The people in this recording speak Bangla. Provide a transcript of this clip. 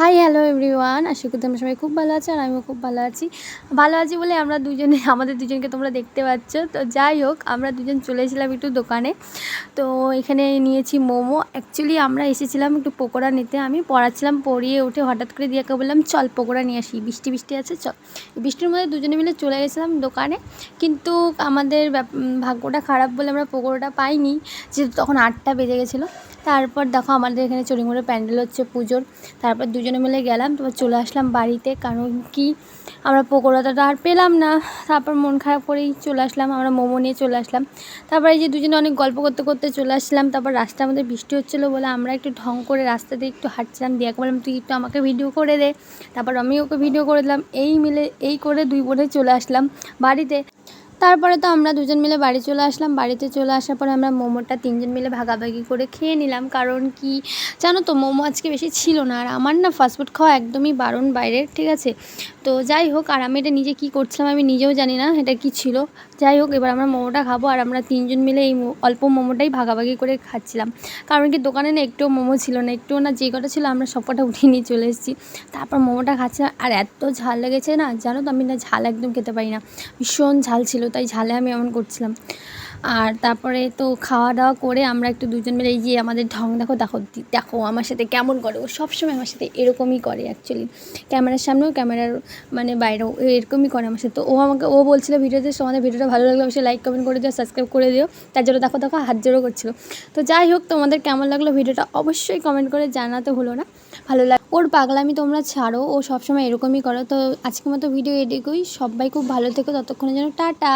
হাই হ্যালো এভরিওয়ান, আশা করি তোমরা সবাই খুব ভালো আছো আর আমিও খুব ভালো আছি বলে আমরা দুজনে আমাদের দুজনকে তোমরা দেখতে পাচ্ছ। তো যাই হোক, আমরা দুজন চলে এসেছিলাম একটু দোকানে। তো এখানে নিয়েছি মোমো। অ্যাকচুয়ালি আমরা এসেছিলাম একটু পকোড়া নিতে। আমি পড়াচ্ছিলাম, পড়িয়ে উঠে হঠাৎ করে দিয়াকে বললাম চল পকোড়া নিয়ে আসি, বৃষ্টি বৃষ্টি আছে চল। বৃষ্টির মধ্যে দুজনে মিলে চলে গেছিলাম দোকানে, কিন্তু আমাদের ভাগ্যটা খারাপ বলে আমরা পকোড়াটা পাইনি, যেহেতু তখন 8টা বেজে গেছিলো। তারপর দেখো আমাদের এখানে চড়িমুড়ে প্যান্ডেল হচ্ছে পুজোর। তারপর দুজনে মিলে গেলাম, তারপর চলে আসলাম বাড়িতে, কারণ কি আমরা পকোড়াটা আর পেলাম না। তারপর মন খারাপ করেই চলে আসলাম, আমরা মোমো নিয়ে চলে আসলাম। তারপর এই যে দুজনে অনেক গল্প করতে করতে চলে আসলাম। তারপর রাস্তার মধ্যে বৃষ্টি হচ্ছিলো বলে আমরা একটু ঢং করে রাস্তা দিয়ে একটু হাঁটছিলাম। দিয়াকে বললাম তুই একটু আমাকে ভিডিও করে দে, তারপর আমি ওকে ভিডিও করে দিলাম। এই করে দুই বোনে চলে আসলাম বাড়িতে। তারপরে তো আমরা দুজন মিলে বাড়ি চলে আসলাম। বাড়িতে চলে আসার পরে আমরা মোমোটা তিনজন মিলে ভাগাভাগি করে খেয়ে নিলাম, কারণ কি জানো তো, মোমো আজকে বেশি ছিল না। আর আমার না ফাস্টফুড খাওয়া একদমই বারণ বাইরের, ঠিক আছে। তো যাই হোক, আর আমি এটা নিজে কী করছিলাম আমি নিজেও জানি না এটা কি ছিল। যাই হোক, এবার আমরা মোমোটা খাবো, আর আমরা তিনজন মিলে এই অল্প মোমোটাই ভাগাভাগি করে খাচ্ছিলাম। কারণ কি দোকানে না একটুও মোমো ছিল না, একটুও না, যে কটা ছিল আমরা সব কটা উঠিয়ে নিয়ে চলে এসেছি। তারপর মোমোটা খাচ্ছিলাম, আর এত ঝাল লেগেছে না, জানো তো আমি না ঝাল একদম খেতে পারি না, ভীষণ ঝাল ছিল, তাই ঝালে আমি এমন করছিলাম। আর তারপরে তো খাওয়া দাওয়া করে আমরা একটু দুজন মিলে, এই যে আমাদের ঢং দেখো দেখো দেখো আমার সাথে কেমন করে, ও সবসময় আমার সাথে এরকমই করে অ্যাকচুয়ালি, ক্যামেরার সামনেও ক্যামেরার মানে বাইরেও এরকমই করে আমার সাথে। তো ও বলছিল ভিডিওতে তোমাদের ভিডিওটা ভালো লাগলো অবশ্যই লাইক কমেন্ট করে দিও, সাবস্ক্রাইব করে দিও। তার জন্য দেখো দেখো হাত জোড়ো করছিলো। তো যাই হোক, তোমাদের কেমন লাগলো ভিডিওটা অবশ্যই কমেন্ট করে জানাতে হলো না। ভালো লাগে ওর পাগলামি, তোমরা ছাড়ো, ও সবসময় এরকমই করো। তো আজকের মতো ভিডিও এটুকুই, সবাই খুব ভালো থেকো, ততক্ষণের জন্য টাটা।